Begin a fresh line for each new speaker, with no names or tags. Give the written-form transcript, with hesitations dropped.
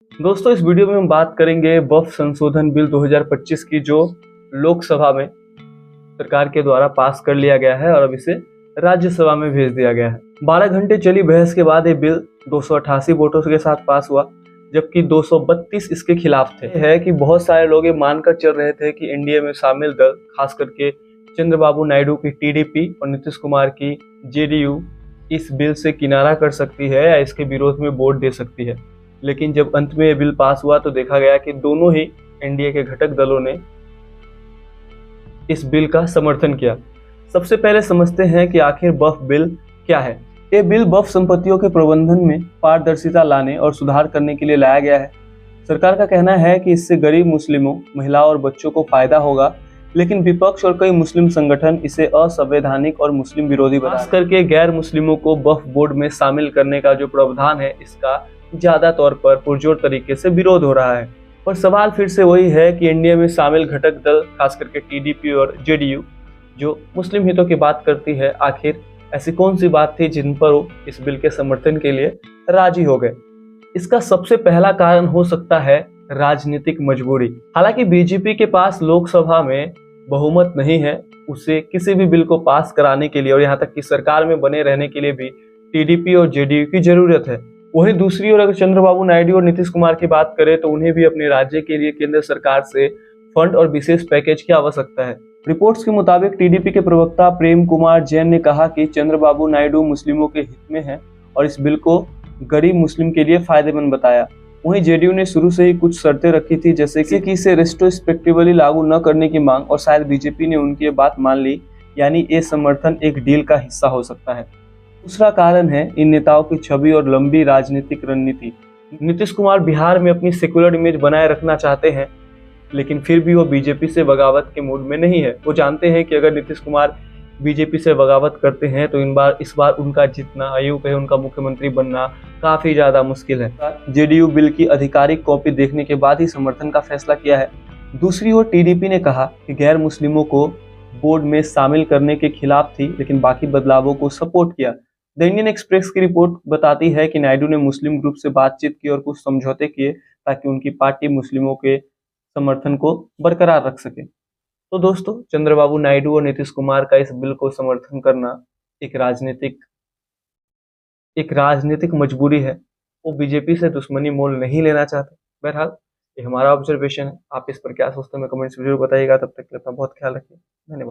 दोस्तों, इस वीडियो में हम बात करेंगे वक्फ संशोधन बिल 2025 की, जो लोकसभा में सरकार के द्वारा पास कर लिया गया है और अब इसे राज्यसभा में भेज दिया गया है। 12 घंटे चली बहस के बाद ये बिल 288 वोटों के साथ पास हुआ, जबकि 232 इसके खिलाफ थे। है कि बहुत सारे लोग ये मानकर चल रहे थे कि एनडीए में शामिल दल, खास करके चंद्रबाबू नायडू की टीडीपी और नीतीश कुमार की जेडीयू, इस बिल से किनारा कर सकती है या इसके विरोध में वोट दे सकती है। लेकिन जब अंत में ये बिल पास हुआ तो देखा गया कि दोनों ही एनडीए के घटक दलों ने इस बिल का समर्थन किया। सबसे पहले समझते हैं कि आखिर वक्फ बिल क्या है। ये बिल वक्फ संपत्तियों के प्रबंधन में पारदर्शिता लाने और सुधार करने के लिए लाया गया है। सरकार का कहना है कि इससे गरीब मुस्लिमों, महिलाओं और बच्चों को फायदा होगा, लेकिन विपक्ष और कई मुस्लिम संगठन इसे असंवैधानिक और मुस्लिम विरोधी बता रहे हैं। खास करके गैर मुस्लिमों को वक्फ बोर्ड में शामिल करने का जो प्रावधान है, इसका ज्यादा तौर पर पुरजोर तरीके से विरोध हो रहा है। और सवाल फिर से वही है कि एनडीए में शामिल घटक दल, खास करके टीडीपी और जेडीयू, जो मुस्लिम हितों की बात करती है, आखिर ऐसी कौन सी बात थी जिन पर वो इस बिल के समर्थन के लिए राजी हो गए। इसका सबसे पहला कारण हो सकता है राजनीतिक मजबूरी। हालांकि बीजेपी के पास लोकसभा में बहुमत नहीं है, उसे किसी भी बिल को पास कराने के लिए और यहाँ तक कि सरकार में बने रहने के लिए भी टीडीपी और जेडीयू की जरूरत है। वहीं दूसरी ओर अगर चंद्रबाबू नायडू और नीतीश कुमार की बात करें तो उन्हें भी अपने राज्य के लिए केंद्र सरकार से फंड और विशेष पैकेज की आवश्यकता है। रिपोर्ट्स के मुताबिक टीडीपी के प्रवक्ता प्रेम कुमार जैन ने कहा कि चंद्रबाबू नायडू मुस्लिमों के हित में हैं और इस बिल को गरीब मुस्लिम के लिए फायदेमंद बताया। वहीं जेडीयू ने शुरू से ही कुछ शर्तें रखी थी, जैसे कि इसे रेट्रोस्पेक्टिवली लागू न करने की मांग, और शायद बीजेपी ने उनकी बात मान ली, यानी ये समर्थन एक डील का हिस्सा हो सकता है। दूसरा कारण है इन नेताओं की छवि और लंबी राजनीतिक रणनीति। नीतीश कुमार बिहार में अपनी सेक्युलर इमेज बनाए रखना चाहते हैं, लेकिन फिर भी वो बीजेपी से बगावत के मूड में नहीं है। वो जानते हैं कि अगर नीतीश कुमार बीजेपी से बगावत करते हैं तो इस बार उनका जितना अयुब है, उनका मुख्यमंत्री बनना काफी ज्यादा मुश्किल है। जेडीयू बिल की आधिकारिक कॉपी देखने के बाद ही समर्थन का फैसला किया है। दूसरी ओर टीडीपी ने कहा कि गैर मुस्लिमों को बोर्ड में शामिल करने के खिलाफ थी, लेकिन बाकी बदलावों को सपोर्ट किया। द इंडियन एक्सप्रेस की रिपोर्ट बताती है कि नायडू ने मुस्लिम ग्रुप से बातचीत की और कुछ समझौते किए ताकि उनकी पार्टी मुस्लिमों के समर्थन को बरकरार रख सके। तो दोस्तों, चंद्रबाबू नायडू और नीतीश कुमार का इस बिल को समर्थन करना एक राजनीतिक मजबूरी है। वो बीजेपी से दुश्मनी मोल नहीं लेना चाहते। बहरहाल, ये हमारा ऑब्जर्वेशन है। आप इस पर क्या सोचते हैं, कमेंट्स जरूर बताइएगा। तब तक के लिए अपना बहुत ख्याल रखिए। धन्यवाद।